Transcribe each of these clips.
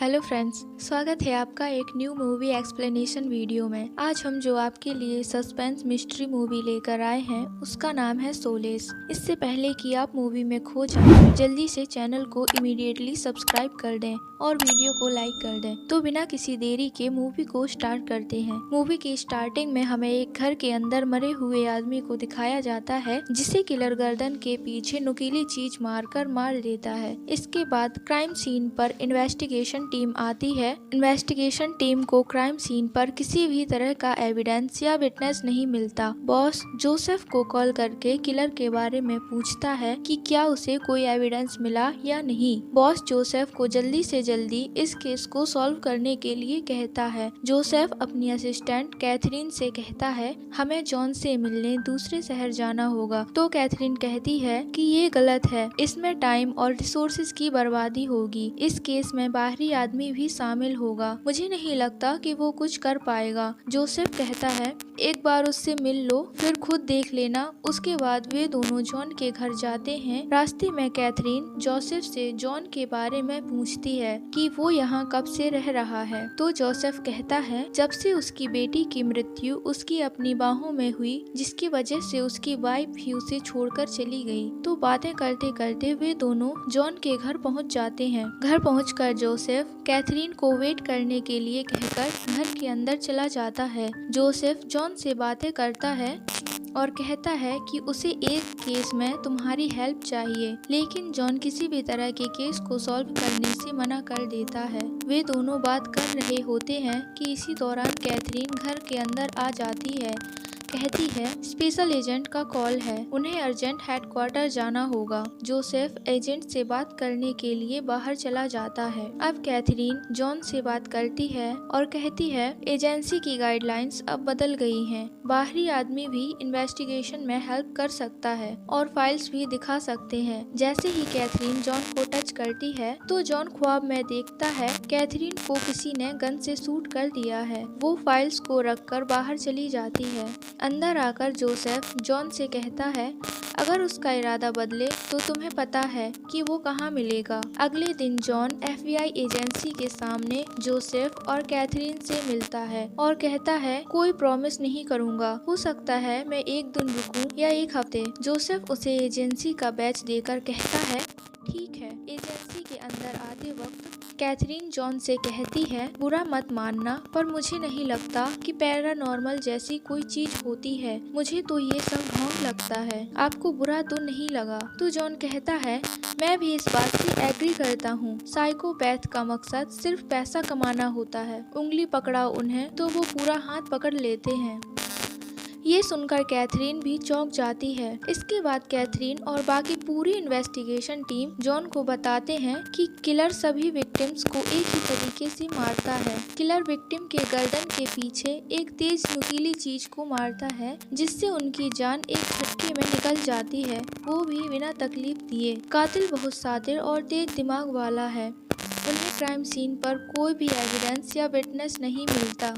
Hello friends, स्वागत है आपका एक न्यू मूवी एक्सप्लेनेशन वीडियो में। आज हम जो आपके लिए सस्पेंस मिस्ट्री मूवी लेकर आए हैं उसका नाम है सोलेस। इससे पहले कि आप मूवी में खो जाएं, जल्दी से चैनल को इमीडिएटली सब्सक्राइब कर दें और वीडियो को लाइक कर दें। तो बिना किसी देरी के मूवी को स्टार्ट करते हैं। मूवी की स्टार्टिंग में हमें एक घर के अंदर मरे हुए आदमी को दिखाया जाता है, जिसे किलर गर्दन के पीछे नुकीली चीज मारकर मार देता है। इसके बाद क्राइम सीन पर इन्वेस्टिगेशन टीम आती है। इन्वेस्टिगेशन टीम को क्राइम सीन पर किसी भी तरह का एविडेंस या विटनेस नहीं मिलता। बॉस जोसेफ को कॉल करके किलर के बारे में पूछता है कि क्या उसे कोई एविडेंस मिला या नहीं। बॉस जोसेफ को जल्दी से जल्दी इस केस को सॉल्व करने के लिए कहता है। जोसेफ अपनी असिस्टेंट कैथरीन से कहता है, हमें जॉन से मिलने दूसरे शहर जाना होगा। तो कैथरीन कहती है कि ये गलत है, इसमें टाइम और रिसोर्सेज की बर्बादी होगी। इस केस में बाहरी आदमी भी शामिल होगा, मुझे नहीं लगता कि वो कुछ कर पाएगा। जोसेफ कहता है, एक बार उससे मिल लो, फिर खुद देख लेना। उसके बाद वे दोनों जॉन के घर जाते हैं। रास्ते में कैथरीन जोसेफ से जॉन के बारे में पूछती है कि वो यहाँ कब से रह रहा है। तो जोसेफ कहता है, जब से उसकी बेटी की मृत्यु उसकी अपनी बाहों में हुई, जिसकी वजह से उसकी वाइफ भी उसे छोड़कर चली गई। तो बातें करते करते वे दोनों जॉन के घर पहुँच जाते हैं। घर पहुंचकर जोसेफ कैथरीन को वेट करने के लिए कहकर घर के अंदर चला जाता है। जोसेफ जॉन से बातें करता है और कहता है कि उसे एक केस में तुम्हारी हेल्प चाहिए, लेकिन जॉन किसी भी तरह के केस को सॉल्व करने से मना कर देता है। वे दोनों बात कर रहे होते हैं कि इसी दौरान कैथरीन घर के अंदर आ जाती है। कहती है, स्पेशल एजेंट का कॉल है, उन्हें अर्जेंट हेडक्वार्टर जाना होगा। जोसेफ एजेंट से बात करने के लिए बाहर चला जाता है। अब कैथरीन जॉन से बात करती है और कहती है, एजेंसी की गाइडलाइंस अब बदल गई हैं। बाहरी आदमी भी इन्वेस्टिगेशन में हेल्प कर सकता है और फाइल्स भी दिखा सकते हैं। जैसे ही कैथरीन जॉन को टच करती है तो जॉन ख्वाब में देखता है कैथरीन को किसी ने गन से शूट कर दिया है। वो फाइल्स को रखकर बाहर चली जाती है। अंदर आकर जोसेफ जॉन से कहता है, अगर उसका इरादा बदले तो तुम्हें पता है कि वो कहाँ मिलेगा। अगले दिन जॉन FBI एजेंसी के सामने जोसेफ और कैथरीन से मिलता है और कहता है, कोई प्रॉमिस नहीं करूँगा, हो सकता है मैं एक दिन रुकूं या एक हफ्ते। जोसेफ उसे एजेंसी का बैच देकर कहता है, ठीक है। एजेंसी के अंदर आते वक्त कैथरीन जॉन से कहती है, बुरा मत मानना, पर मुझे नहीं लगता कि पैरानॉर्मल जैसी कोई चीज होती है। मुझे तो ये सब ढोंग लगता है। आपको बुरा तो नहीं लगा? तो जॉन कहता है, मैं भी इस बात से एग्री करता हूँ। साइकोपैथ का मकसद सिर्फ पैसा कमाना होता है। उंगली पकड़ाओ उन्हें तो वो पूरा हाथ पकड़ लेते हैं। ये सुनकर कैथरीन भी चौंक जाती है। इसके बाद कैथरीन और बाकी पूरी इन्वेस्टिगेशन टीम जॉन को बताते हैं कि किलर सभी विक्टिम्स को एक ही तरीके से मारता है। किलर विक्टिम के गर्दन के पीछे एक तेज नुकीली चीज को मारता है, जिससे उनकी जान एक झटके में निकल जाती है, वो भी बिना तकलीफ दिए। कातिल बहुत शातिर और तेज दिमाग वाला है। उन्हें क्राइम सीन पर कोई भी एविडेंस या विटनेस नहीं मिलता,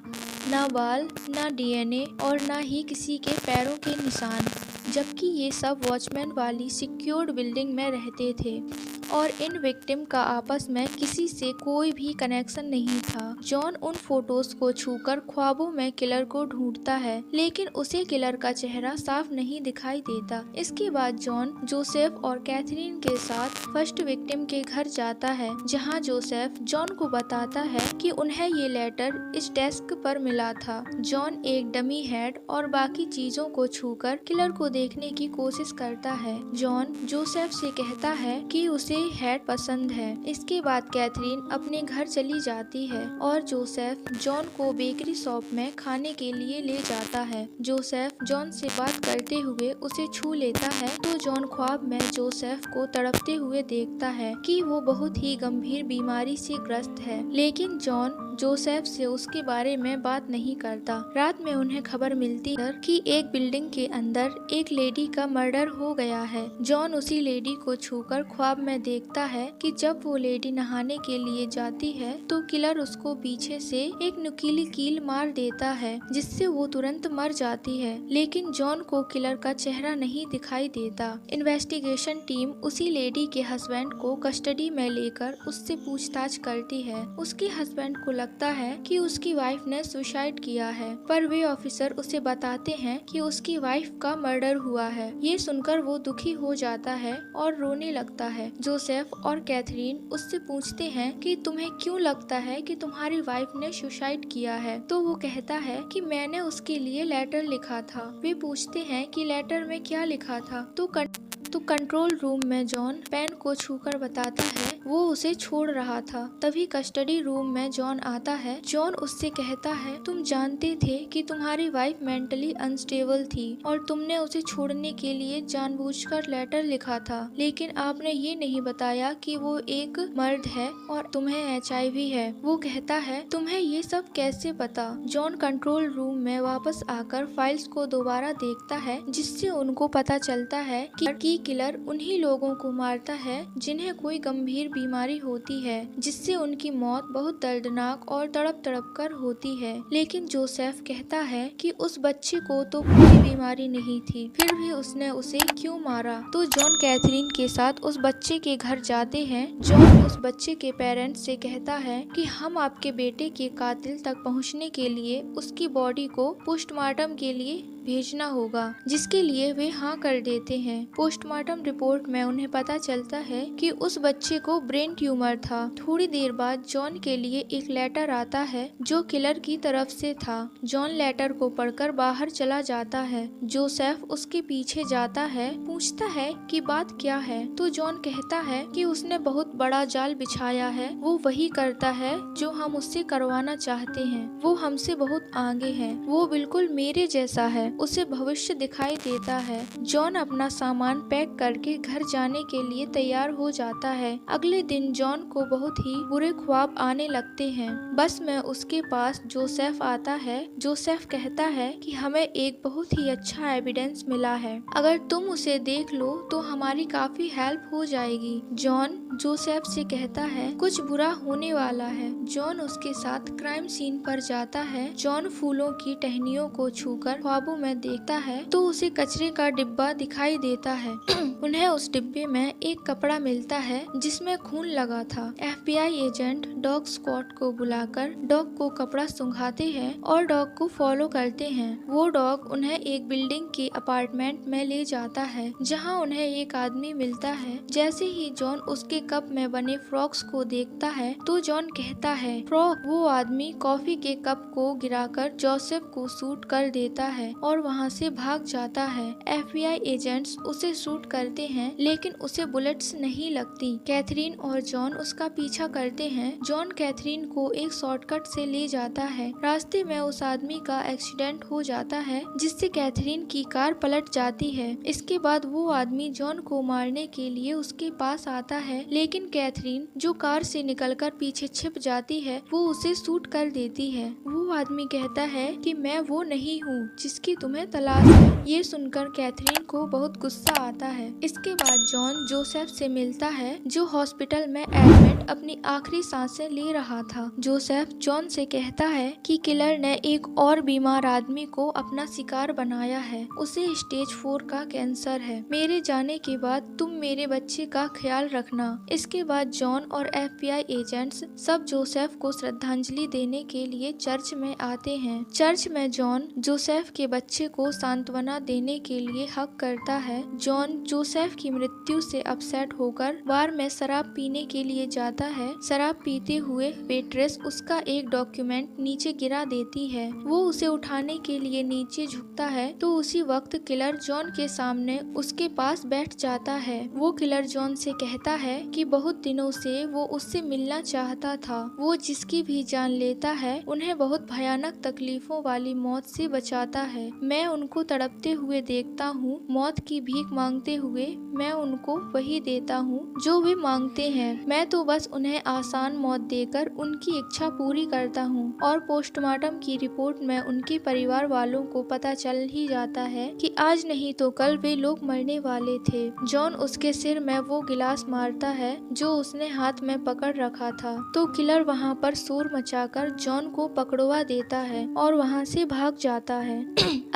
ना बाल, ना DNA और ना ही किसी के पैरों के निशान, जबकि ये सब वॉचमैन वाली सिक्योर्ड बिल्डिंग में रहते थे और इन विक्टिम का आपस में किसी से कोई भी कनेक्शन नहीं था। जॉन उन फोटोज को छूकर ख्वाबों में किलर को ढूंढता है, लेकिन उसे किलर का चेहरा साफ नहीं दिखाई देता। इसके बाद जॉन जोसेफ और कैथरीन के साथ फर्स्ट विक्टिम के घर जाता है, जहां जोसेफ जॉन को बताता है कि उन्हें ये लेटर इस डेस्क पर मिला था। जॉन एक डमी हेड और बाकी चीजों को छूकर किलर को देखने की कोशिश करता है। जॉन जोसेफ से कहता है कि उसे हेड पसंद है। इसके बाद कैथरीन अपने घर चली जाती है और जोसेफ जॉन को बेकरी शॉप में खाने के लिए ले जाता है। जोसेफ जॉन से बात करते हुए उसे छू लेता है तो जॉन ख्वाब में जोसेफ को तड़पते हुए देखता है कि वो बहुत ही गंभीर बीमारी से ग्रस्त है, लेकिन जॉन जोसेफ से उसके बारे में बात नहीं करता। रात में उन्हें खबर मिलती है कि एक बिल्डिंग के अंदर एक लेडी का मर्डर हो गया है। जॉन उसी लेडी को छूकर ख्वाब में देखता है कि जब वो लेडी नहाने के लिए जाती है तो किलर उसको पीछे से एक नुकीली कील मार देता है, जिससे वो तुरंत मर जाती है। लेकिन जॉन को किलर का चेहरा नहीं दिखाई देता। इन्वेस्टिगेशन टीम उसी लेडी के हस्बैंड को कस्टडी में लेकर उससे पूछताछ करती है। उसके हस्बैंड को लगता है कि उसकी वाइफ ने सुसाइड किया है, पर वे ऑफिसर उसे बताते हैं कि उसकी वाइफ का मर्डर हुआ है। ये सुनकर वो दुखी हो जाता है और रोने लगता है। जोसेफ और कैथरीन उससे पूछते हैं कि तुम्हें क्यों लगता है कि तुम्हारी वाइफ ने सुसाइड किया है, तो वो कहता है कि मैंने उसके लिए लेटर लिखा था। वे पूछते हैं कि लेटर में क्या लिखा था, तो कंट्रोल रूम में जॉन पेन को छूकर बताता है वो उसे छोड़ रहा था। तभी कस्टडी रूम में जॉन आता है। जॉन उससे कहता है तुम जानते थे कि तुम्हारी वाइफ मेंटली अनस्टेबल थी और तुमने उसे छोड़ने के लिए जानबूझकर लेटर लिखा था, लेकिन आपने ये नहीं बताया कि वो एक मर्द है और तुम्हें HIV है। वो कहता है तुम्हें ये सब कैसे पता। जॉन कंट्रोल रूम में वापस आकर फाइल्स को दोबारा देखता है, जिससे उनको पता चलता है कि किलर उन्हीं लोगों को मारता है जिन्हें कोई गंभीर बीमारी होती है, जिससे उनकी मौत बहुत दर्दनाक और तड़प तड़प कर होती है। लेकिन जोसेफ कहता है कि उस बच्चे को तो कोई बीमारी नहीं थी, फिर भी उसने उसे क्यों मारा। तो जॉन कैथरीन के साथ उस बच्चे के घर जाते हैं। जॉन उस बच्चे के पेरेंट्स से कहता है कि हम आपके बेटे के कातिल तक पहुंचने के लिए उसकी बॉडी को पोस्टमार्टम के लिए भेजना होगा, जिसके लिए वे हाँ कर देते हैं। पोस्टमार्टम रिपोर्ट में उन्हें पता चलता है कि उस बच्चे को ब्रेन ट्यूमर था। थोड़ी देर बाद जॉन के लिए एक लेटर आता है जो किलर की तरफ से था। जॉन लेटर को पढ़कर बाहर चला जाता है। जोसेफ उसके पीछे जाता है, पूछता है कि बात क्या है, तो जॉन कहता है कि उसने बहुत बड़ा जाल बिछाया है। वो वही करता है जो हम उससे करवाना चाहते हैं। वो हमसे बहुत आगे है, वो बिल्कुल मेरे जैसा है, उसे भविष्य दिखाई देता है। जॉन अपना सामान पैक करके घर जाने के लिए तैयार हो जाता है। अगले दिन जॉन को बहुत ही बुरे ख्वाब आने लगते हैं। बस में उसके पास जोसेफ आता है। जोसेफ कहता है कि हमें एक बहुत ही अच्छा एविडेंस मिला है, अगर तुम उसे देख लो तो हमारी काफी हेल्प हो जाएगी। जॉन जोसेफ से कहता है कुछ बुरा होने वाला है। जॉन उसके साथ क्राइम सीन पर जाता है। जॉन फूलों की टहनियों को छूकर ख्वाबों में देखता है तो उसे कचरे का डिब्बा दिखाई देता है। उन्हें उस डिब्बे में एक कपड़ा मिलता है जिसमें खून लगा था। FBI एजेंट डॉग स्क्वाड को बुलाकर डॉग को कपड़ा सुंघाते हैं और डॉग को फॉलो करते हैं। वो डॉग उन्हें एक बिल्डिंग के अपार्टमेंट में ले जाता है, जहां उन्हें एक आदमी मिलता है। जैसे ही जॉन उसके कप में बने फ्रॉक्स को देखता है तो जॉन कहता है फ्रॉक। वो आदमी कॉफी के कप को गिराकर जोसेफ को शूट कर देता है और वहां से भाग जाता है। FBI एजेंट्स उसे शूट करते हैं, लेकिन उसे बुलेट्स नहीं लगती। कैथरीन और जॉन उसका पीछा करते हैं। जॉन कैथरीन को एक शॉर्टकट से ले जाता है। रास्ते में उस आदमी का एक्सीडेंट हो जाता है, जिससे कैथरीन की कार पलट जाती है। इसके बाद वो आदमी जॉन को मारने के लिए उसके पास आता है, लेकिन कैथरीन जो कार से निकलकर पीछे छिप जाती है, वो उसे शूट कर देती है। वो आदमी कहता है कि मैं वो नहीं हूँ जिसकी तुम्हें तलाश है। ये सुनकर कैथरीन को बहुत गुस्सा आता है। इसके बाद जॉन जोसेफ से मिलता है, जो हॉस्पिटल में एडमिट अपनी आखिरी सांसें ले रहा था। जोसेफ जॉन से कहता है कि किलर ने एक और बीमार आदमी को अपना शिकार बनाया है। उसे स्टेज 4 का कैंसर है। मेरे जाने के बाद तुम मेरे बच्चे का ख्याल रखना। इसके बाद जॉन और FBI एजेंट्स सब जोसेफ को श्रद्धांजलि देने के लिए चर्च में आते हैं। चर्च में जॉन जोसेफ के बच्चे को सांत्वना देने के लिए हक करता है। जॉन जोसेफ की मृत्यु से अपसेट होकर बार में शराब पीने के लिए जाता है। शराब पीते हुए वेट्रेस उसका एक डॉक्यूमेंट नीचे गिरा देती है। वो उसे उठाने के लिए नीचे झुकता है तो उसी वक्त किलर जॉन के सामने उसके पास बैठ जाता है। वो किलर जॉन से कहता है कि बहुत दिनों से वो उससे मिलना चाहता था। वो जिसकी भी जान लेता है उन्हें बहुत भयानक तकलीफों वाली मौत से बचाता है। मैं उनको तड़पते हुए देखता हूँ, मौत की भीख मांगते हुए मैं उनको वही देता हूँ जो वे मांगते हैं। मैं तो बस उन्हें आसान मौत देकर उनकी इच्छा पूरी करता हूँ। और पोस्टमार्टम की रिपोर्ट में उनके परिवार वालों को पता चल ही जाता है कि आज नहीं तो कल वे लोग मरने वाले थे। जॉन उसके सिर में वो गिलास मारता है जो उसने हाथ में पकड़ रखा था, तो किलर वहाँ पर शोर मचाकर जॉन को पकड़वा देता है और वहाँ से भाग जाता है।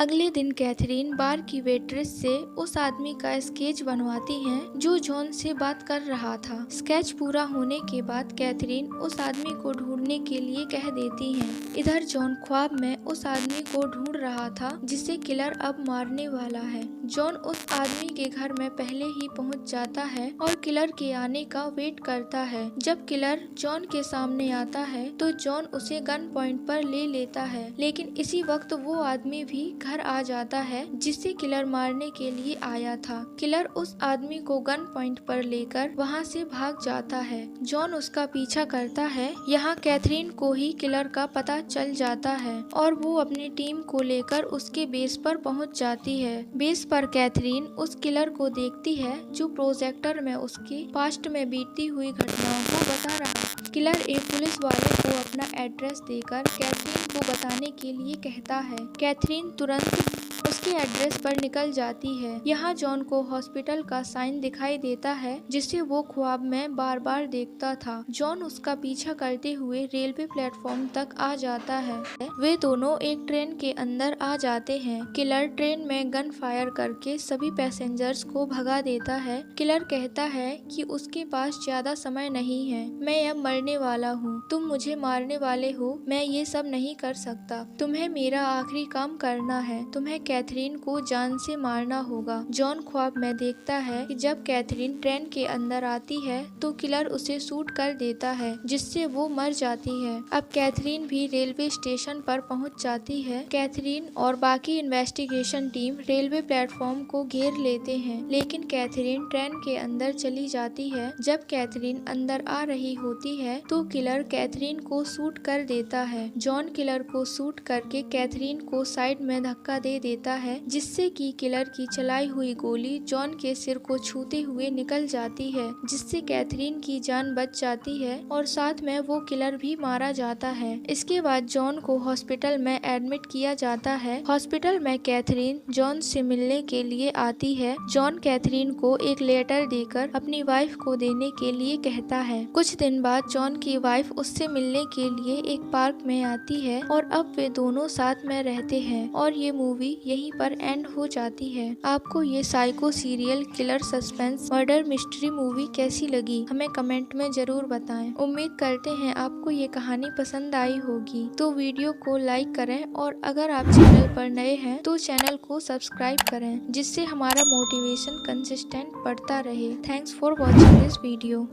अगले दिन कैथरीन बार की वेट्रेस से उस आदमी का स्केच बनवाती है जो जॉन से बात कर रहा था। स्केच पूरा होने के बाद कैथरीन उस आदमी को ढूंढने के लिए कह देती है। इधर जॉन ख्वाब में उस आदमी को ढूंढ रहा था जिसे किलर अब मारने वाला है। जॉन उस आदमी के घर में पहले ही पहुंच जाता है और किलर के आने का वेट करता है। जब किलर जॉन के सामने आता है तो जॉन उसे गन पॉइंट पर ले लेता है, लेकिन इसी वक्त वो आदमी भी घर आ जाता है जिसे किलर मारने के लिए आया था। किलर उस आदमी को गन पॉइंट पर लेकर वहाँ से भाग जाता है। जॉन उसका पीछा करता है। यहाँ कैथरीन को ही किलर का पता चल जाता है और वो अपनी टीम को लेकर उसके बेस पर पहुँच जाती है। बेस पर कैथरीन उस किलर को देखती है जो प्रोजेक्टर में उसके पास्ट में बीतती हुई घटनाओं को बता रहा है। किलर एक पुलिस वाले को अपना एड्रेस देकर कैथरीन को बताने के लिए कहता है। कैथरीन तुरंत उसके एड्रेस पर निकल जाती है। यहाँ जॉन को हॉस्पिटल का साइन दिखाई देता है जिसे वो ख्वाब में बार बार देखता था। जॉन उसका पीछा करते हुए रेलवे प्लेटफॉर्म तक आ जाता है। वे दोनों एक ट्रेन के अंदर आ जाते हैं। किलर ट्रेन में गन फायर करके सभी पैसेंजर्स को भगा देता है। किलर कहता है कि उसके पास ज्यादा समय नहीं है, मैं अब मरने वाला हूँ, तुम मुझे मारने वाले हो, मैं ये सब नहीं कर सकता, तुम्हें मेरा आखिरी काम करना है, तुम्हें कैथरीन को जान से मारना होगा। जॉन ख्वाब में देखता है कि जब कैथरीन ट्रेन के अंदर आती है तो किलर उसे शूट कर देता है जिससे वो मर जाती है। अब कैथरीन भी रेलवे स्टेशन पर पहुंच जाती है। कैथरीन और बाकी इन्वेस्टिगेशन टीम रेलवे प्लेटफॉर्म को घेर लेते हैं, लेकिन कैथरीन ट्रेन के अंदर चली जाती है। जब कैथरीन अंदर आ रही होती है तो किलर कैथरीन को शूट कर देता है। जॉन किलर को शूट करके कैथरीन को साइड में धक्का दे देता है जिससे कि किलर की चलाई हुई गोली जॉन के सिर को छूते हुए निकल जाती है, जिससे कैथरीन की जान बच जाती है और साथ में वो किलर भी मारा जाता है। इसके बाद जॉन को हॉस्पिटल में एडमिट किया जाता है। हॉस्पिटल में कैथरीन जॉन से मिलने के लिए आती है। जॉन कैथरीन को एक लेटर देकर अपनी वाइफ को देने के लिए कहता है। कुछ दिन बाद जॉन की वाइफ उससे मिलने के लिए एक पार्क में आती है और अब वे दोनों साथ में रहते हैं और ये मूवी यहीं पर एंड हो जाती है। आपको ये psycho serial killer suspense murder mystery movie कैसी लगी, हमें कमेंट में जरूर बताएं। उम्मीद करते हैं आपको ये कहानी पसंद आई होगी, तो वीडियो को लाइक करें और अगर आप चैनल पर नए हैं तो चैनल को सब्सक्राइब करें, जिससे हमारा मोटिवेशन कंसिस्टेंट बढ़ता रहे। Thanks for watching this video.